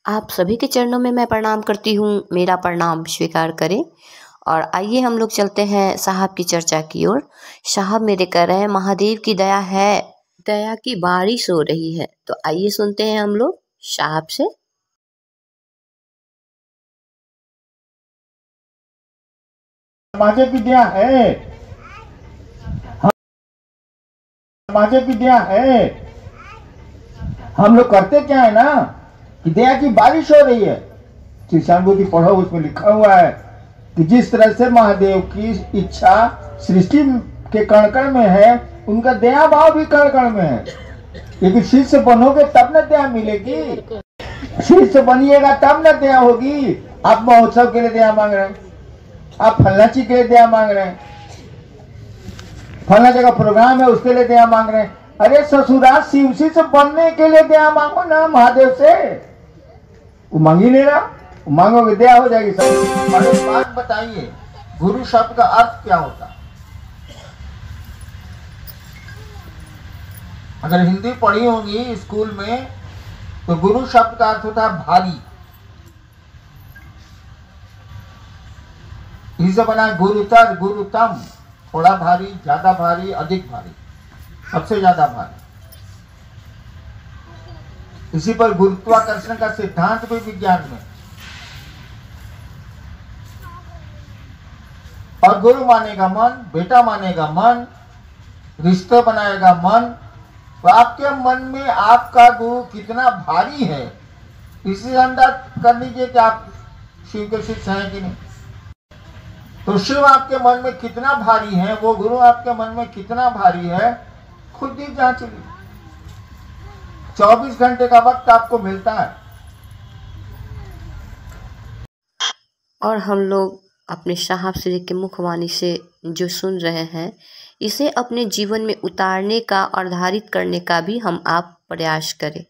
आप सभी के चरणों में मैं प्रणाम करती हूँ, मेरा प्रणाम स्वीकार करें। और आइए हम लोग चलते हैं साहब की चर्चा की ओर। साहब मेरे कह रहे हैं महादेव की दया है, दया की बारिश हो रही है। तो आइए सुनते हैं हम लोग साहब से। समाजिक विद्या है, समाजिक विद्या है। हम लोग करते क्या है ना कि दया की बारिश हो रही है। शिक्षानुभूति पढ़ो, उसमें लिखा हुआ है कि जिस तरह से महादेव की इच्छा सृष्टि के कण कण में है, उनका दया भाव भी कण कण में है। लेकिन शिष्य बनोगे तब न दया मिलेगी, शिष्य बनिएगा तब न दया होगी। आप महोत्सव के लिए दया मांग रहे हैं, आप फलना चीज के लिए दया मांग रहे हैं, फलना जगह प्रोग्राम है उसके लिए दया मांग रहे हैं। अरे ससुराल शिवसी से बनने के लिए दया मांगो ना महादेव से। वो मांग ही नहीं रहा, मांगोगे दया हो जाएगी सब। और एक बात बताइए, गुरु शब्द का अर्थ क्या होता है? अगर हिंदी पढ़ी होगी स्कूल में तो गुरु शब्द का अर्थ होता है भारी। इसे बना गुरुतर, गुरुतम, थोड़ा भारी, ज्यादा भारी, अधिक भारी, सबसे ज्यादा भारी। इसी पर गुरुत्वाकर्षण का सिद्धांत भी विज्ञान में। और गुरु मानेगा मन, बेटा मानेगा मन, रिश्ते बनाएगा मन। तो आपके मन में आपका गुरु कितना भारी है, इसी अंदाज कर लीजिए कि आप शिव के शिष्य हैं कि नहीं। तो शिव आपके मन में कितना भारी है, वो गुरु आपके मन में कितना भारी है, खुद ही जांच लीजिए। 24 घंटे का वक्त आपको मिलता है। और हम लोग अपने साहब श्री के मुखवाणी से जो सुन रहे हैं, इसे अपने जीवन में उतारने का और धारित करने का भी हम आप प्रयास करें।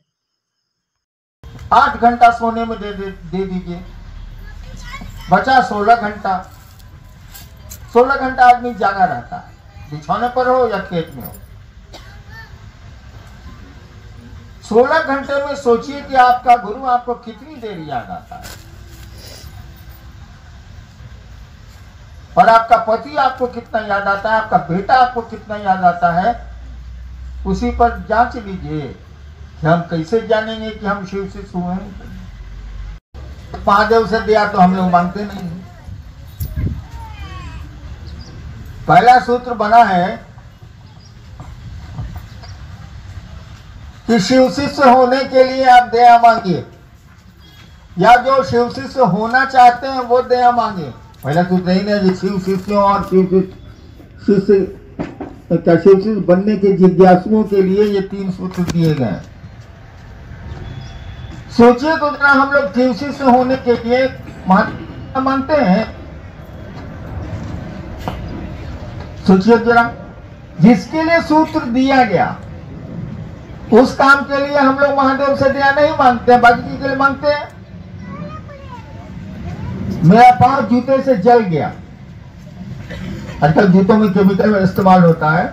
8 घंटा सोने में दे दीजिए, बचा 16 घंटा। 16 घंटा आदमी जागा रहता है, बिछौने पर हो या खेत में हो। 16 घंटे में सोचिए कि आपका गुरु आपको कितनी देर याद आता है, और आपका पति आपको कितना याद आता है, आपका बेटा आपको कितना याद आता है। उसी पर जांच लीजिए कि हम कैसे जानेंगे कि हम शिव से हुए हैं। महादेव से दिया तो हम लोग मांगते नहीं। पहला सूत्र बना है कि शिव शिष्य होने के लिए आप दया मांगिए, या जो शिव शिष्य होना चाहते हैं वो दया मांगे। पहला सूत्र नहीं है शिव शिष्यों और शिव शिष्य बनने के जिज्ञासुओं के लिए ये 3 सूत्र दिए गए। सोचिए तो जरा, हम लोग शिव शिष्य होने के लिए मांगते हैं। सोचिए जरा, जिसके लिए सूत्र दिया गया उस काम के लिए हम लोग महादेव से दया नहीं मांगते हैं, बाकी के लिए मांगते हैं। मेरा पांव जूते से जल गया, आजकल जूतों में केमिकल इस्तेमाल होता है,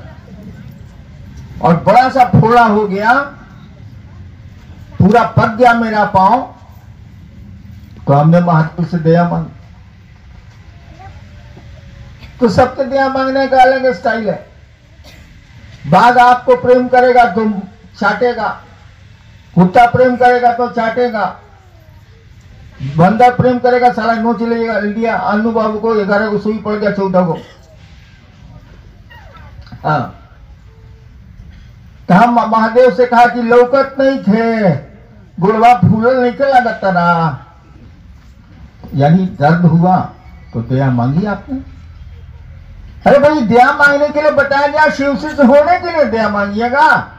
और बड़ा सा फोड़ा हो गया, पूरा पक गया मेरा पांव, तो हमने महादेव से दया मांगी। तो सबके दया मांगने का अलग स्टाइल है। बाघ आपको प्रेम करेगा तो चाटेगा, कुत्ता प्रेम करेगा तो चाटेगा, बंदर प्रेम करेगा साला नोच लेगा। इंडिया अन्नू बाबू को 11 को सुई पड़ गया, 14 को। हाँ, तो हम महादेव से कहा कि लौकत नहीं थे, गुड़वा फूल निकल लगा तरा, यानी दर्द हुआ तो दया मांगी आपने। अरे भाई, दया मांगने के लिए बताया गया, शिव शिष्य होने के लिए दया मांगिएगा।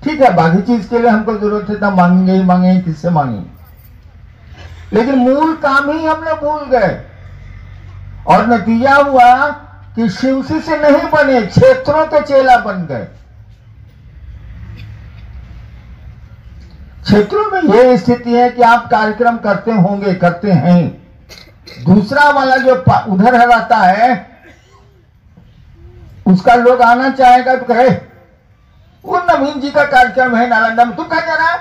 ठीक है, बाकी चीज के लिए हमको जरूरत है तो मांगेंगे ही मांगेंगे, किससे मांगेंगे, लेकिन मूल काम ही हम लोग भूल गए। और नतीजा हुआ कि शिव शिष्य नहीं बने, क्षेत्रों के चेला बन गए। क्षेत्रों में यह स्थिति है कि आप कार्यक्रम करते होंगे, करते हैं, दूसरा वाला जो उधर रहता है उसका लोग आना चाहेगा तो कहे वो नवीन जी का कार्यक्रम है नालंदा में, तू कहा जा रहा है?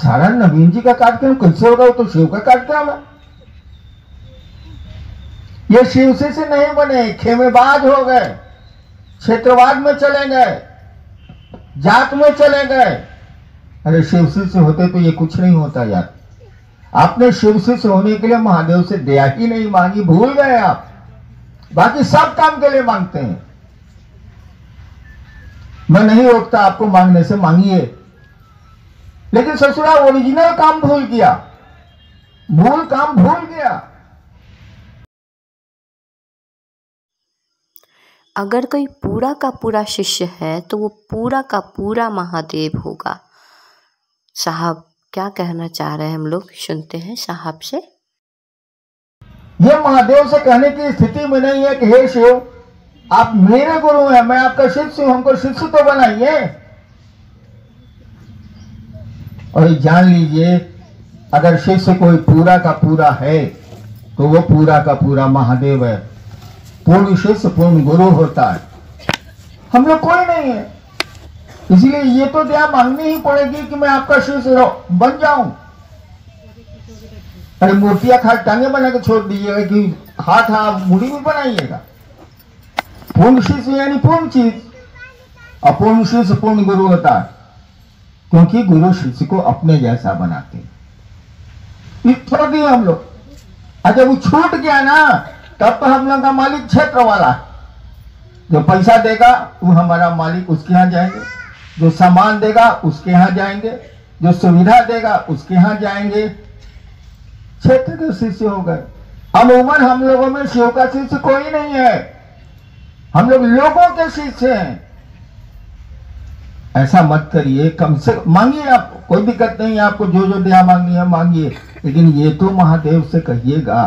सारा नवीन जी का कार्यक्रम कैसे होगा? वो तो शिव का कार्यक्रम है। ये शिव से नहीं बने, खेमेबाज हो गए, क्षेत्रवाद में चले गए, जात में चले गए। अरे शिव से होते तो ये कुछ नहीं होता यार। आपने शिव से होने के लिए महादेव से दया ही नहीं मांगी, भूल गए आप। बाकी सब काम के लिए मांगते हैं। मैं नहीं रोकता आपको मांगने से, मांगिए, लेकिन ससुरा ओरिजिनल काम भूल गया, मूल काम भूल गया। अगर कोई पूरा का पूरा शिष्य है तो वो पूरा का पूरा महादेव होगा। साहब क्या कहना चाह रहे हैं हम लोग सुनते हैं साहब से। ये महादेव से कहने की स्थिति में नहीं है कि हे शिव आप मेरे गुरु हैं, मैं आपका शिष्य हूं, हमको शिष्य तो बनाइए। और जान लीजिए अगर शिष्य कोई पूरा का पूरा है तो वो पूरा का पूरा महादेव है। पूर्ण शिष्य पूर्ण गुरु होता है, हम लोग कोई नहीं है। इसलिए ये तो दया मांगनी ही पड़ेगी कि मैं आपका शिष्य बन जाऊं। अरे मूर्तियां खाट टांगे बना के छोड़ दीजिएगा कि हाथ मुड़ी भी बनाइएगा। पूर्ण शिष्य यानी पूर्ण चीज, अपूर्ण शिष्य पूर्ण गुरु होता है, क्योंकि गुरु शिष्य को अपने जैसा बनाते हैं। छोड़ दिए हम लोग। जब वो छूट गया ना तब तो हम लोग का मालिक क्षेत्र वाला है। जो पैसा देगा वो हमारा मालिक, उसके यहाँ जाएंगे। जो सामान देगा उसके यहाँ जाएंगे। जो सुविधा देगा उसके यहाँ जाएंगे। क्षेत्र के शिष्य हो गए। अमूमन हम लोगों में शिव का शिष्य कोई नहीं है, हम लोग लोगों के शिष्य हैं। ऐसा मत करिए, कम से मांगिए आप, कोई दिक्कत नहीं है आपको, जो जो दया मांगनी है मांगिए, लेकिन ये तो महादेव से कहिएगा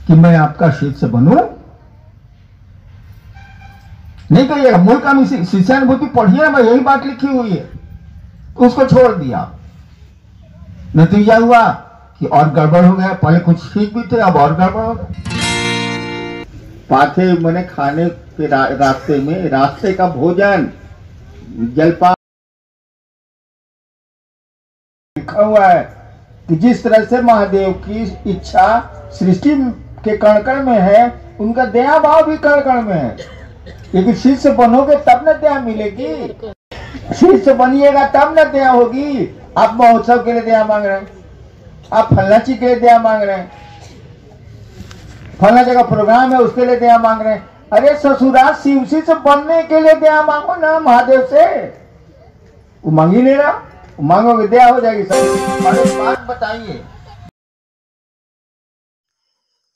कि मैं आपका शिष्य बनूं। नहीं कहिएगा मूल काम शिष्यानुभूति पढ़िए, मैं यही बात लिखी हुई है, उसको छोड़ दिया। नतीजा हुआ कि और गड़बड़ हो गया। पहले कुछ ठीक भी थे, अब और गड़बड़ हो गया। पाथे मैंने खाने के रास्ते में रास्ते का भोजन जलपान लिखा हुआ है कि जिस तरह से महादेव की इच्छा सृष्टि के कण कण में है, उनका दया भाव भी कण कण में है। लेकिन शिष्य बनोगे तब न दया मिलेगी, शिष्य बनिएगा तब न दया होगी। आप महोत्सव के लिए दया मांग रहे हैं, आप फलना चीज के लिए दया मांग रहे हैं, फलना जगह प्रोग्राम है उसके लिए दया मांग रहे हैं। अरे ससुराल शिव से बनने के लिए दया मांगो ना महादेव से। वो मांग ही नहीं रहा, मांगोगे दया हो जाएगी। सब बात बताइए।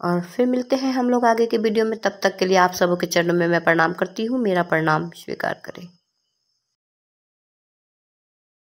और फिर मिलते हैं हम लोग आगे के वीडियो में। तब तक के लिए आप सबों के चरणों में मैं प्रणाम करती हूँ। मेरा प्रणाम स्वीकार करें।